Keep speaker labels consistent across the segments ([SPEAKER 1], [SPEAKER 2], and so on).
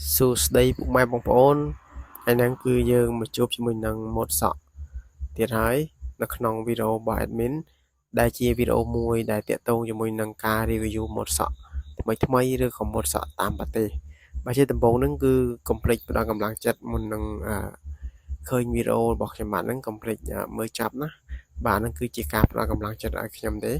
[SPEAKER 1] សួស្តីពុកម៉ែបងប្អូនថ្ងៃហ្នឹងគឺយើងមកជួបជាមួយនឹងម៉ូតសក់ទៀតហើយនៅក្នុងវីដេអូរបស់ admin ដែលជាវីដេអូមួយដែលទាក់ទងជាមួយនឹងការ review ម៉ូតសក់ថ្មីឬក៏ម៉ូតសក់តាមប្រទេសបើជាដំបូងហ្នឹងគឺកុំភ្លេចផ្ដល់កម្លាំងចិត្តមុននឹងឃើញវីដេអូរបស់ខ្ញុំបាទហ្នឹងកុំភ្លេចមើលចាប់ណាបាទហ្នឹងគឺជាការផ្ដល់កម្លាំងចិត្តឲ្យខ្ញុំទេ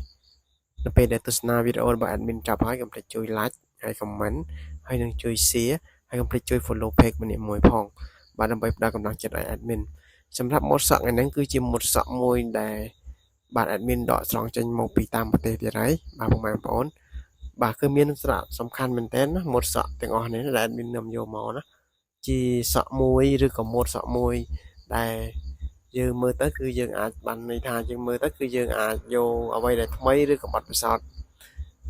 [SPEAKER 1] នៅពេលដែលទស្សនាវីដេអូរបស់ admin ចប់ហើយកុំភ្លេចជួយ like ហើយ comment ហើយនឹងជួយ share ហើយកុំភ្លេចជួយ follow page ម្នាក់មួយផងបាទដើម្បីផ្ដល់កម្លាំងចិត្តឲ្យ admin សម្រាប់ម៉ូតសក់ថ្ងៃហ្នឹងគឺជាម៉ូតសក់មួយដែលបាទ admin ដកស្រង់ចេញមកពីតាមប្រទេសទៀតហើយបាទពុកម៉ែបងប្អូនបាទគឺមានសារៈសំខាន់មែនទែនណាម៉ូតសក់ទាំងអស់នេះដែល admin នាំយកមកណាជាសក់មួយឬក៏ម៉ូតសក់មួយដែលយើងមើលទៅគឺយើងអាចបានន័យថាយើងមើលទៅគឺយើងអាចយកអ្វីដែលថ្មីឬក៏បទពិសោធន៍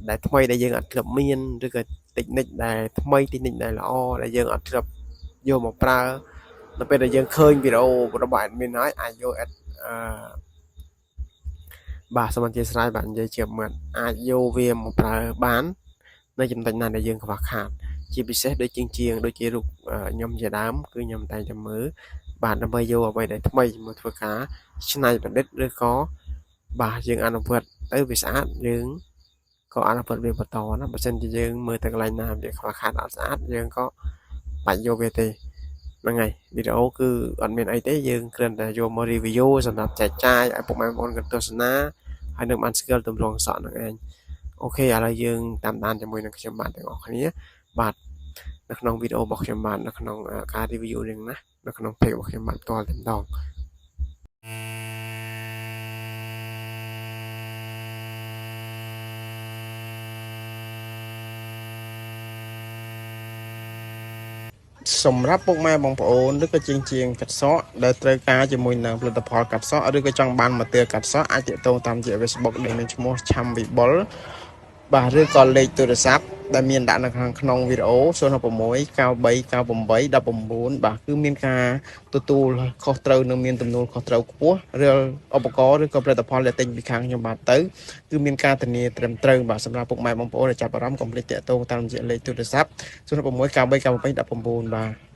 [SPEAKER 1] ដែលថ្មីដែលយើងអត់ធ្លាប់មានឬក៏តិចនិចដែលថ្មីតិចនិចដែលល្អដែលយើងអត់ធ្លាប់យកមកប្រើនៅពេលដែលយើងឃើញវីដេអូរបស់ admin ហើយអាចយកបាទសូមអធិស្ឋានបាទនិយាយជាមិត្តអាចយកវាមកប្រើបាននៅចំណុចណាដែលយើងខ្វះខាតជាពិសេសដូចជាងដូចជារូបខ្ញុំជាដើមគឺខ្ញុំតែងតែមើលបាទដើម្បីយកអ្វីដែលថ្មីមកធ្វើការច្នៃប្រឌិតឬក៏បាទយើងអនុវត្តទៅវាស្អាតយើងក៏អនុវត្តវាបន្តណាបើមិនជាយើងមើលទៅកន្លែងណាវាខ្វះខាតអត់ស្អាតយើងក៏បាច់យកវាទេហ្នឹងហើយវីដេអូគឺអត់មានអីទេយើងគ្រាន់តែយកមក review សម្រាប់ចែកចាយឲ្យពុកម៉ែបងប្អូនក៏ទស្សនាហើយនឹងបានស្គាល់ទម្រង់សក់នឹងឯងអូខេឥឡូវយើងតាមដានជាមួយនឹងខ្ញុំបាទទាំងអស់គ្នាបាទនៅក្នុងវីដេអូរបស់ខ្ញុំបាទនៅក្នុងការ review នេះណានៅក្នុង page របស់ខ្ញុំបាទផ្ទាល់តែម្ដងសម្រាប់ពុកម៉ែបងប្អូនឬក៏ជាងកាត់សក់ដែលត្រូវការជាមួយនឹងផលិតផលកាត់សក់ឬក៏ចង់បានម៉ាទ័រកាត់សក់អាចទាក់ទងតាមរយៈ Facebook ដែលមានឈ្មោះឆាំវិបុលបាទឬក៏លេខទូរស័ព្ទដែលមានដាក់នៅខាងក្នុងវីដេអូ066 93 98 19បាទគឺមានការទទួលខុសត្រូវនិងមានទំនួលខុសត្រូវខ្ពស់រាល់ឧបករណ៍ឬក៏ផលិតផលដែលទិញពីខាងខ្ញុំបាទទៅគឺមានការធានាត្រឹមត្រូវបាទសម្រាប់ពុកម៉ែបងប្អូនដែលចាប់អារម្មណ៍កុំភ្លេចទាក់ទងតាមរយៈលេខទូរស័ព្ទ066 93 98 19បាទ